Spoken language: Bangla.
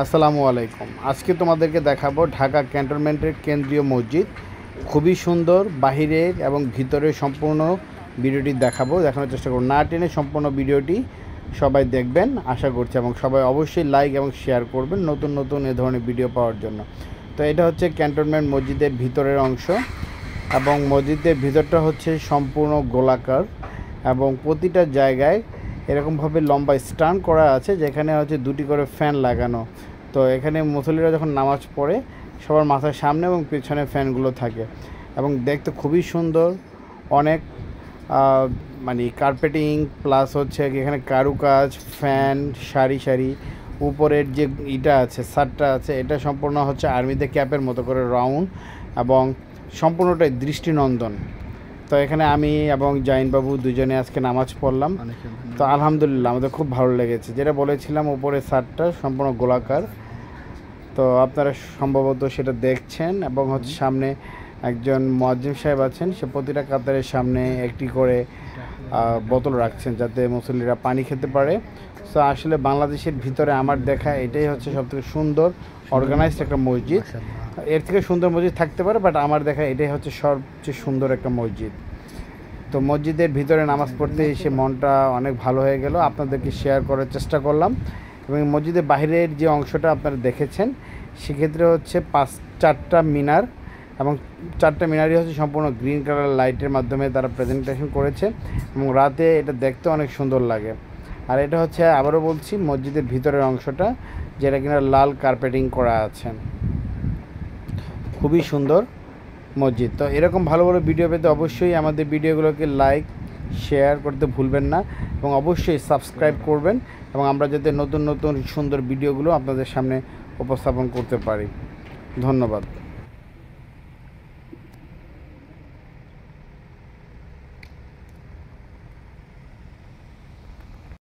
আসসালামু আলাইকুম। আজকে তোমাদেরকে দেখাবো ঢাকা ক্যান্টনমেন্টের কেন্দ্রীয় মসজিদ। খুবই সুন্দর, বাহিরের এবং ভিতরের সম্পূর্ণ ভিডিওটি দেখানোর চেষ্টা করব। না টেনে সম্পূর্ণ ভিডিওটি সবাই দেখবেন আশা করছি, এবং সবাই অবশ্যই লাইক এবং শেয়ার করবেন নতুন নতুন এ ধরনের ভিডিও পাওয়ার জন্য। তো এটা হচ্ছে ক্যান্টনমেন্ট মসজিদের ভিতরের অংশ, এবং মসজিদের ভিতরটা হচ্ছে সম্পূর্ণ গোলাকার, এবং প্রতিটা জায়গায় এরকমভাবে লম্বা স্ট্যান্ড করা আছে, যেখানে হচ্ছে দুটি করে ফ্যান লাগানো। তো এখানে মুসল্লিরা যখন নামাজ পড়ে সবার মাথার সামনে এবং পেছনে ফ্যানগুলো থাকে, এবং দেখতে খুবই সুন্দর। অনেক মানে কার্পেটিং প্লাস হচ্ছে এখানে কারুকাজ, ফ্যান সারি সারি। উপরের যে ইটা আছে, ছাদটা আছে, এটা সম্পূর্ণ হচ্ছে আর্মিদের ক্যাপের মতো করে রাউন্ড, এবং সম্পূর্ণটাই দৃষ্টিনন্দন। তো এখানে আমি এবং জাইনবাবু দুজনে আজকে নামাজ পড়লাম। তো আলহামদুলিল্লাহ আমাদের খুব ভালো লেগেছে। যেটা বলেছিলাম, উপরের ছাদটা সম্পূর্ণ গোলাকার। তো আপনারা সম্ভবত সেটা দেখছেন, এবং হচ্ছে সামনে একজন মুয়াজ্জিন সাহেব আছেন, সে প্রতিটা কাতারের সামনে একটি করে বোতল রাখছেন যাতে মুসল্লিরা পানি খেতে পারে। তো আসলে বাংলাদেশের ভিতরে আমার দেখা এটাই হচ্ছে সবথেকে সুন্দর অর্গানাইজড একটা মসজিদ। এর থেকে সুন্দর মসজিদ থাকতে পারে, বাট আমার দেখা এটাই হচ্ছে সবচেয়ে সুন্দর একটা মসজিদ। তো মসজিদের ভিতরে নামাজ পড়তে এসে মনটা অনেক ভালো হয়ে গেল, আপনাদেরকে শেয়ার করার চেষ্টা করলাম। এবং মসজিদের বাইরের যে অংশটা আপনারা দেখেছেন, সেক্ষেত্রে হচ্ছে চারটা মিনার, এবং চারটা মিনারই হচ্ছে সম্পূর্ণ গ্রিন কালার লাইটের মাধ্যমে তারা প্রেজেন্টেশন করেছে, এবং রাতে এটা দেখতে অনেক সুন্দর লাগে। আর এটা হচ্ছে, আবারও বলছি, মসজিদের ভিতরের অংশটা, যেটা কিনা লাল কার্পেটিং করা আছে। খুবই সুন্দর মসজিদ। তো এরকম ভালো ভালো ভিডিও পেতে অবশ্যই আমাদের ভিডিওগুলোকে লাইক শেয়ার করতে ভুলবেন না, এবং অবশ্যই সাবস্ক্রাইব করবেন, এবং আমরা যাতে নতুন নতুন সুন্দর ভিডিওগুলো আপনাদের সামনে উপস্থাপন করতে পারি। ধন্যবাদ।